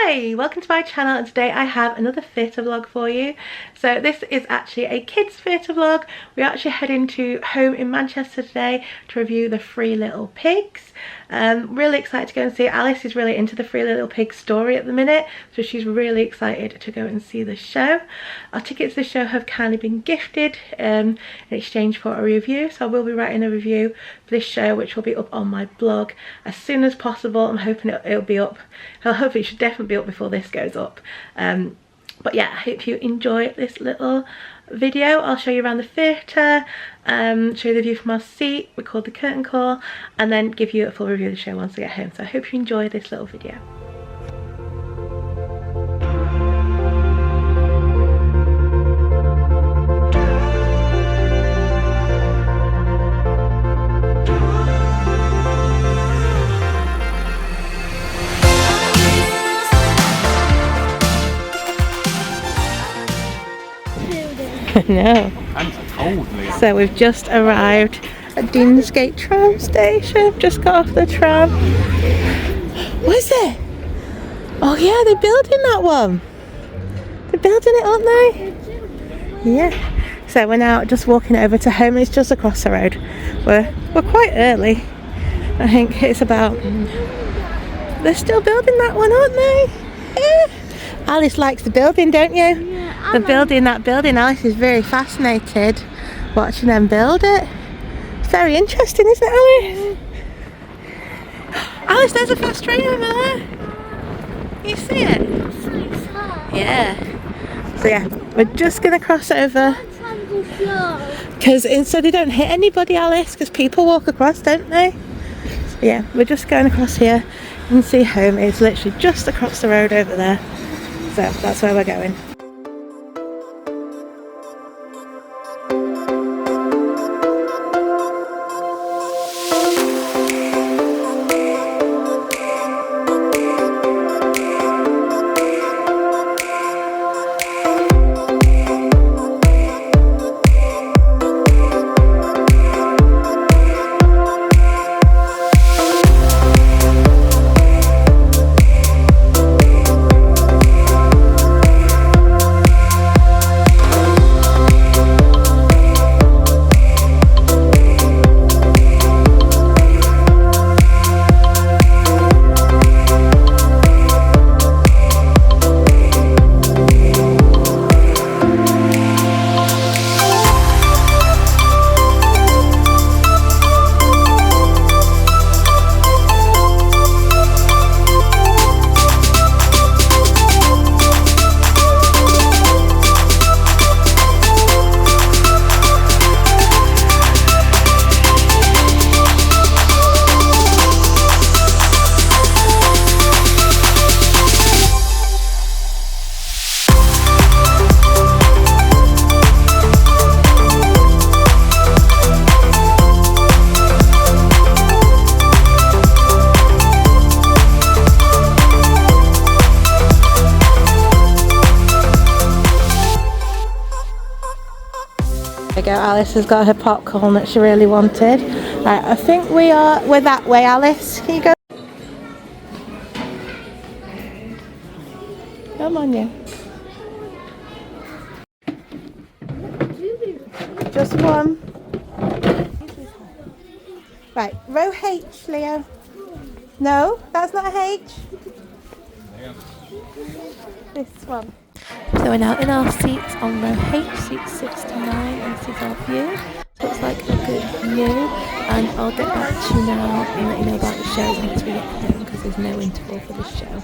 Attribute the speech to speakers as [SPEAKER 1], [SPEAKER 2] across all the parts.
[SPEAKER 1] Hi, welcome to my channel, and today I have another theatre vlog for you. So this is actually a kids theatre vlog. We're actually heading to home in Manchester today to review the Three Little Pigs. Really excited to go and see it. Alice is really into the Three Little Pigs story at the minute, so she's really excited to go and see the show. Our tickets to the show have kindly been gifted in exchange for a review, so I will be writing a review for this show which will be up on my blog as soon as possible. I'm hoping it'll be up. Hopefully it should definitely be up before this goes up. But yeah, I hope you enjoy this little video. I'll show you around the theatre, show you the view from our seat, record the curtain call, and then give you a full review of the show once I get home. So I hope you enjoy this little video. No. So we've just arrived at Deansgate tram station. Just got off the tram. What is it? Oh yeah, they're building that one. They're building it, aren't they? Yeah. So we're now just walking over to home. It's just across the road. We're quite early. I think it's about. They're still building that one, aren't they? Yeah. Alice likes the building, don't you? The building, that building. Alice is very fascinated watching them build it. It's very interesting, isn't it, Alice? Alice, there's a fast train over there. You see it? Yeah. So yeah, we're just going to cross over. So they don't hit anybody, Alice, because people walk across, don't they? So yeah, we're just going across here and see home. It's literally just across the road over there. So that's where we're going. There you go, Alice has got her popcorn that she really wanted. Right, I think we're that way, Alice. Can you go? Come on, you. Just one. Right, row H, Leo. No, that's not a H. This one. So we're now in our seats on row H, seat 69, and this is our view. So it's like a good view, and I'll get back to you now and let you know about the shows once we get home, because there's no interval for this show.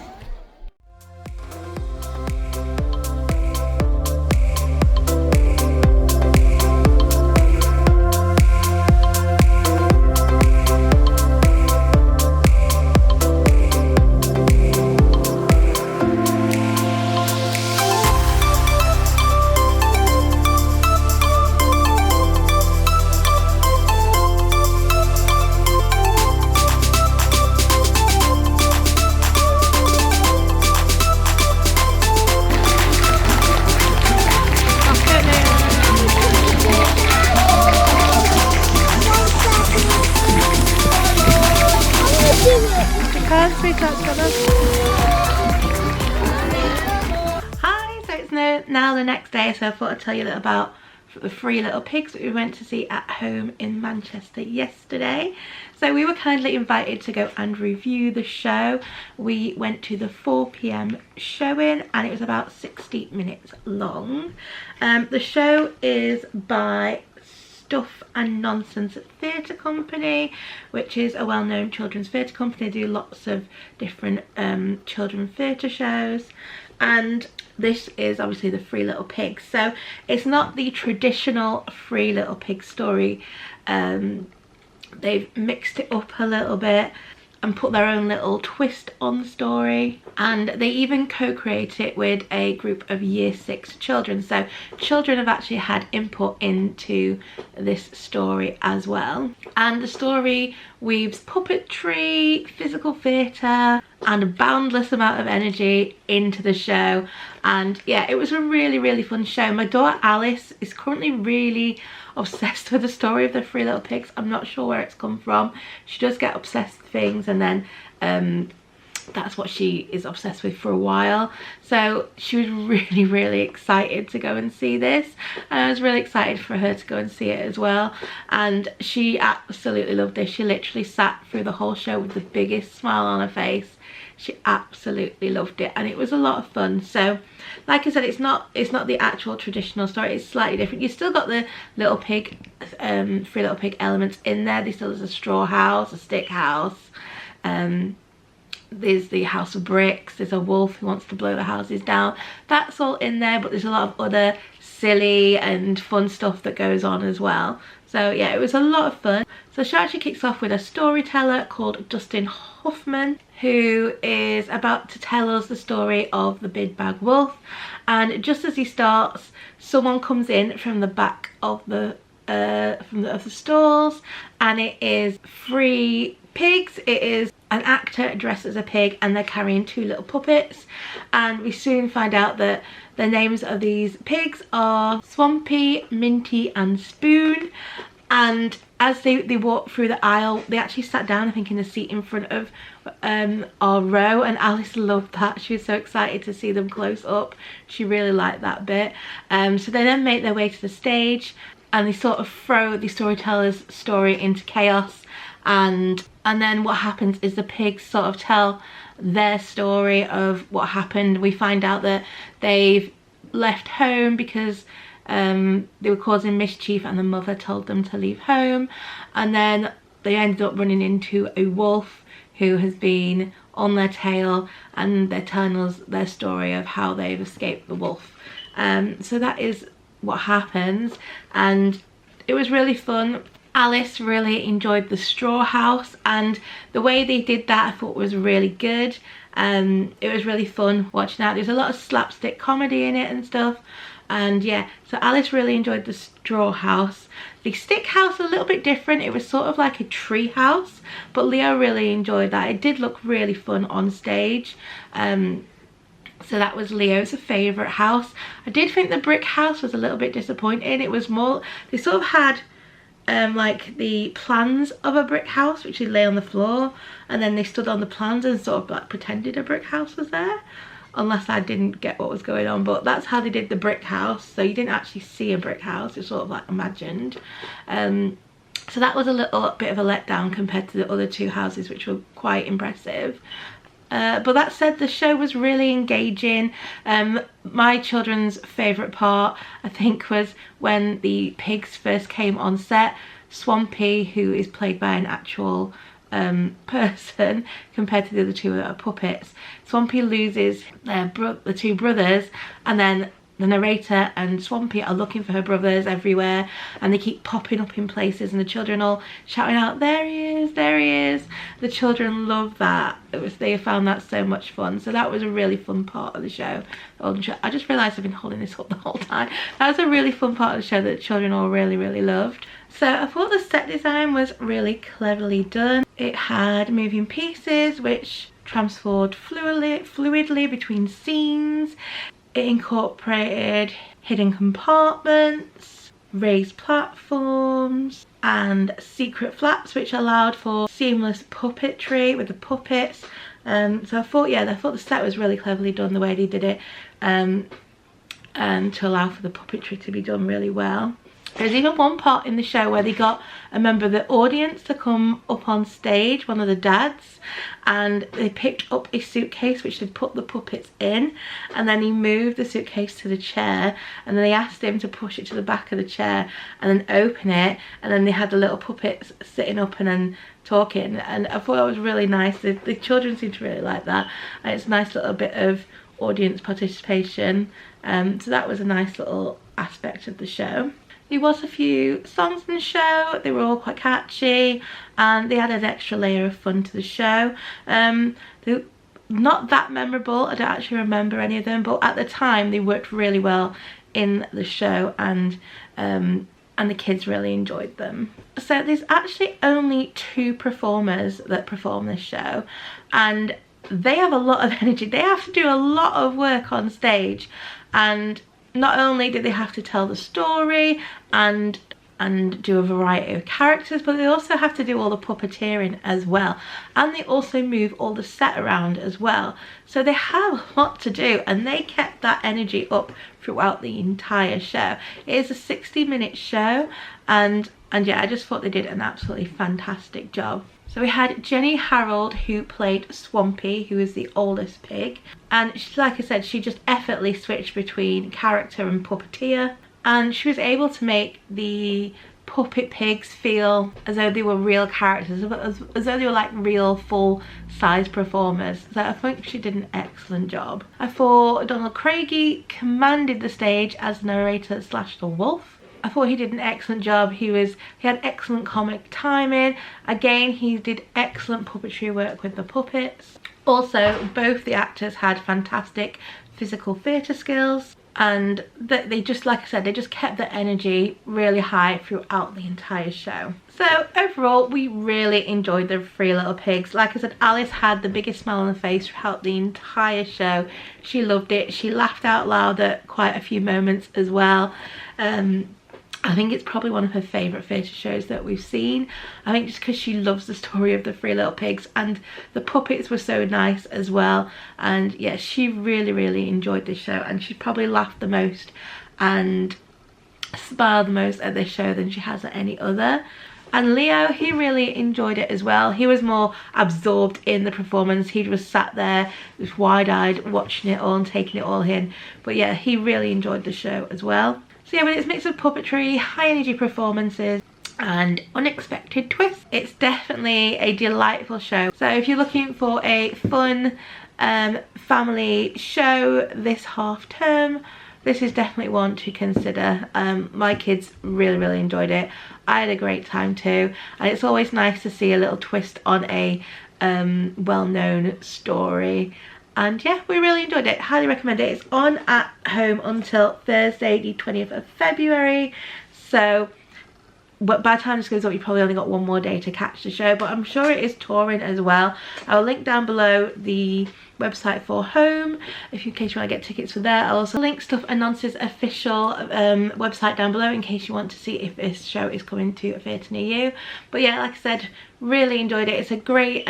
[SPEAKER 1] now the next day, so I thought I'd tell you a little about the Three Little Pigs that we went to see at home in Manchester yesterday. So we were kindly invited to go and review the show. We went to the 4 p.m. showing and it was about 60 minutes long. The show is by Stuff and Nonsense Theatre Company, which is a well-known children's theatre company. They do lots of different children's theatre shows, and this is obviously the Three Little Pigs. So it's not the traditional Three Little Pigs story. They've mixed it up a little bit and put their own little twist on the story, and they even co-create it with a group of year 6 children, so children have actually had input into this story as well. And the story weaves puppetry, physical theatre and a boundless amount of energy into the show, and yeah, it was a really fun show. My daughter Alice is currently really obsessed with the story of the Three Little Pigs. I'm not sure where it's come from. She does get obsessed with things, and then that's what she is obsessed with for a while. So she was really excited to go and see this, and I was really excited for her to go and see it as well, and she absolutely loved this. She literally sat through the whole show with the biggest smile on her face. She absolutely loved it, and it was a lot of fun. So like I said, it's not the actual traditional story, it's slightly different. You still got the little pig, Three Little Pig elements in there. There still is a straw house, a stick house, there's the house of bricks, there's a wolf who wants to blow the houses down. That's all in there, but there's a lot of other silly and fun stuff that goes on as well. So yeah, it was a lot of fun. So the show actually kicks off with a storyteller called Dustin Hoffman, who is about to tell us the story of the Big Bad Wolf. And just as he starts, someone comes in from the back of the stalls, and it is 3 pigs. It is an actor dressed as a pig, and they're carrying 2 little puppets, and we soon find out that the names of these pigs are Swampy, Minty and Spoon. And as they walk through the aisle, they actually sat down, I think, in the seat in front of our row, and Alice loved that. She was so excited to see them close up. She really liked that bit. So they then make their way to the stage, and they sort of throw the storyteller's story into chaos, and then what happens is the pigs sort of tell their story of what happened. We find out that they've left home because they were causing mischief, and the mother told them to leave home, and then they ended up running into a wolf who has been on their tail, and they're telling us their story of how they've escaped the wolf. So that is what happens, and it was really fun. Alice really enjoyed the straw house, and the way they did that I thought was really good. It was really fun watching that. There's a lot of slapstick comedy in it and stuff, and yeah, so Alice really enjoyed the straw house. The stick house was a little bit different. It was sort of like a tree house, but Leo really enjoyed that. It did look really fun on stage. So that was Leo's favourite house. I did think the brick house was a little bit disappointing. It was more, they sort of had like the plans of a brick house, which they lay on the floor, and then they stood on the plans and sort of like pretended a brick house was there, unless I didn't get what was going on. But that's how they did the brick house, so you didn't actually see a brick house, it's sort of like imagined. So that was a little bit of a letdown compared to the other 2 houses, which were quite impressive. But that said, the show was really engaging. My children's favourite part, I think, was when the pigs first came on set. Swampy, who is played by an actual person compared to the other 2 that are puppets. Swampy loses the 2 brothers, and then the narrator and Swampy are looking for her brothers everywhere, and they keep popping up in places, and the children all shouting out, "There he is, there he is." The children love that. They found that so much fun. So that was a really fun part of the show. I just realised I've been holding this up the whole time. That was a really fun part of the show that the children all really loved. So I thought the set design was really cleverly done. It had moving pieces which transferred fluidly between scenes. It incorporated hidden compartments, raised platforms and secret flaps, which allowed for seamless puppetry with the puppets. So I thought the set was really cleverly done, the way they did it. to allow for the puppetry to be done really well. There's even one part in the show where they got a member of the audience to come up on stage, one of the dads, and they picked up a suitcase which they'd put the puppets in, and then he moved the suitcase to the chair, and then they asked him to push it to the back of the chair and then open it, and then they had the little puppets sitting up and then talking, and I thought it was really nice. The children seemed to really like that, and it's a nice little bit of audience participation, so that was a nice little aspect of the show. There was a few songs in the show, they were all quite catchy, and they added an extra layer of fun to the show. They're not that memorable, I don't actually remember any of them, but at the time they worked really well in the show, and the kids really enjoyed them. So there's actually only 2 performers that perform this show, and they have a lot of energy. They have to do a lot of work on stage, and not only do they have to tell the story and do a variety of characters, but they also have to do all the puppeteering as well, and they also move all the set around as well. So they have a lot to do, and they kept that energy up throughout the entire show. It is a 60-minute show, and yeah, I just thought they did an absolutely fantastic job. So we had Jenny Harold, who played Swampy, who is the oldest pig, and she, like I said, she just effortlessly switched between character and puppeteer, and she was able to make the puppet pigs feel as though they were real characters, as though they were like real full-size performers. So I think she did an excellent job. I thought Donald Craigie commanded the stage as narrator / the wolf. I thought he did an excellent job. He had excellent comic timing. Again, he did excellent puppetry work with the puppets. Also, both the actors had fantastic physical theatre skills, and they just, like I said, they just kept the energy really high throughout the entire show. So overall, we really enjoyed the 3 Little Pigs. Like I said, Alice had the biggest smile on her face throughout the entire show. She loved it. She laughed out loud at quite a few moments as well. I think it's probably one of her favourite theatre shows that we've seen. I think just because she loves the story of the 3 Little Pigs, and the puppets were so nice as well. And yeah, she really enjoyed this show, and she probably laughed the most and smiled the most at this show than she has at any other. And Leo, he really enjoyed it as well. He was more absorbed in the performance. He was sat there just wide-eyed watching it all and taking it all in. But yeah, he really enjoyed the show as well. So yeah, with its mix of puppetry, high energy performances and unexpected twists, it's definitely a delightful show. So if you're looking for a fun family show this half term, this is definitely one to consider. My kids really enjoyed it. I had a great time too, and it's always nice to see a little twist on a well-known story. And yeah, we really enjoyed it. Highly recommend it. It's on at home until Thursday the 20th of February. So but by the time this goes up, you probably only got 1 more day to catch the show, but I'm sure it is touring as well. I'll link down below the website for home if in case you want to get tickets for there. I'll also link Stuff and Nonsense official website down below in case you want to see if this show is coming to a theatre near you. But yeah, like I said, really enjoyed it. It's a great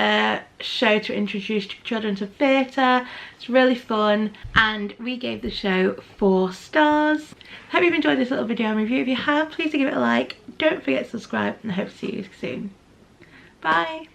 [SPEAKER 1] show to introduce children to theatre. It's really fun, and we gave the show 4 stars. Hope you've enjoyed this little video and review. If you have, please do give it a like. Don't forget to subscribe, and I hope to see you soon. Bye.